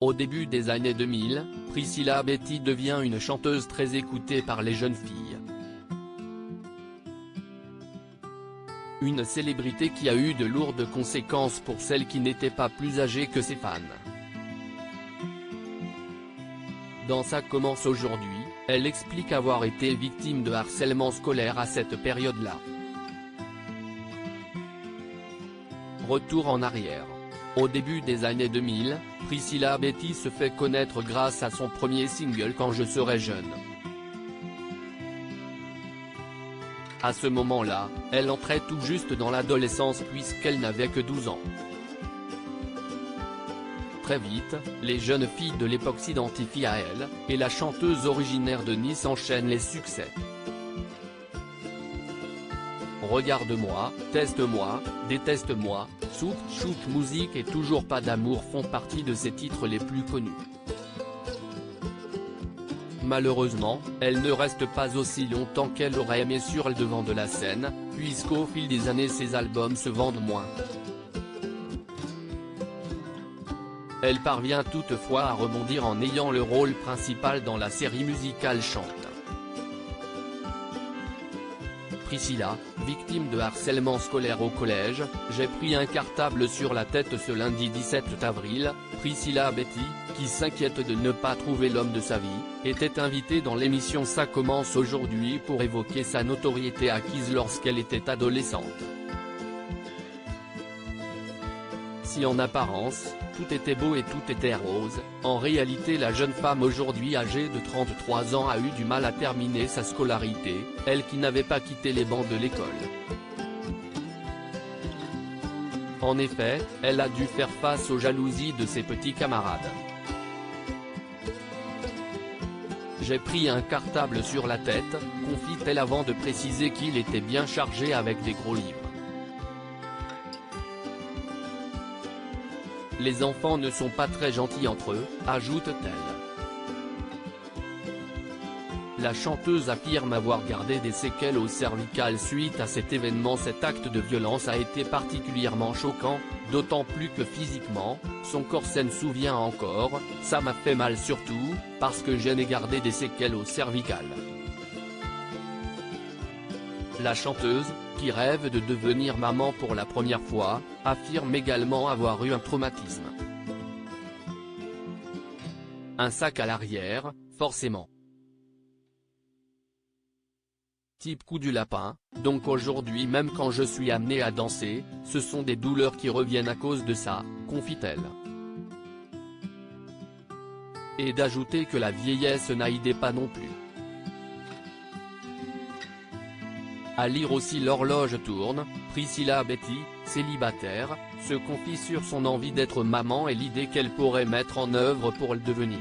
Au début des années 2000, Priscilla Betty devient une chanteuse très écoutée par les jeunes filles. Une célébrité qui a eu de lourdes conséquences pour celles qui n'étaient pas plus âgées que ses fans. Dans Ça commence aujourd'hui, elle explique avoir été victime de harcèlement scolaire à cette période-là. Retour en arrière. Au début des années 2000, Priscilla Betty se fait connaître grâce à son premier single Quand je serai jeune. À ce moment-là, elle entrait tout juste dans l'adolescence puisqu'elle n'avait que 12 ans. Très vite, les jeunes filles de l'époque s'identifient à elle, et la chanteuse originaire de Nice enchaîne les succès. Regarde-moi, teste-moi, déteste-moi, Souk Chouk Musique et Toujours pas d'amour font partie de ses titres les plus connus. Malheureusement, elle ne reste pas aussi longtemps qu'elle aurait aimé sur le devant de la scène, puisqu'au fil des années ses albums se vendent moins. Elle parvient toutefois à rebondir en ayant le rôle principal dans la série musicale Chante. Priscilla, victime de harcèlement scolaire au collège, j'ai pris un cartable sur la tête ce lundi 17 avril, Priscilla Betty, qui s'inquiète de ne pas trouver l'homme de sa vie, était invitée dans l'émission Ça commence aujourd'hui pour évoquer sa notoriété acquise lorsqu'elle était adolescente. Si en apparence, tout était beau et tout était rose, en réalité la jeune femme aujourd'hui âgée de 33 ans a eu du mal à terminer sa scolarité, elle qui n'avait pas quitté les bancs de l'école. En effet, elle a dû faire face aux jalousies de ses petits camarades. J'ai pris un cartable sur la tête, confie-t-elle avant de préciser qu'il était bien chargé avec des gros livres. Les enfants ne sont pas très gentils entre eux, ajoute-t-elle. La chanteuse affirme avoir gardé des séquelles au cervical suite à cet événement. Cet acte de violence a été particulièrement choquant, d'autant plus que physiquement, son corps s'en souvient encore, ça m'a fait mal surtout, parce que j'en ai gardé des séquelles au cervical. La chanteuse, qui rêve de devenir maman pour la première fois, affirme également avoir eu un traumatisme. Un sac à l'arrière, forcément. Type coup du lapin, donc aujourd'hui même quand je suis amenée à danser, ce sont des douleurs qui reviennent à cause de ça, confie-t-elle. Et d'ajouter que la vieillesse n'aidait pas non plus. À lire aussi L'horloge tourne, Priscilla Betty, célibataire, se confie sur son envie d'être maman et l'idée qu'elle pourrait mettre en œuvre pour le devenir.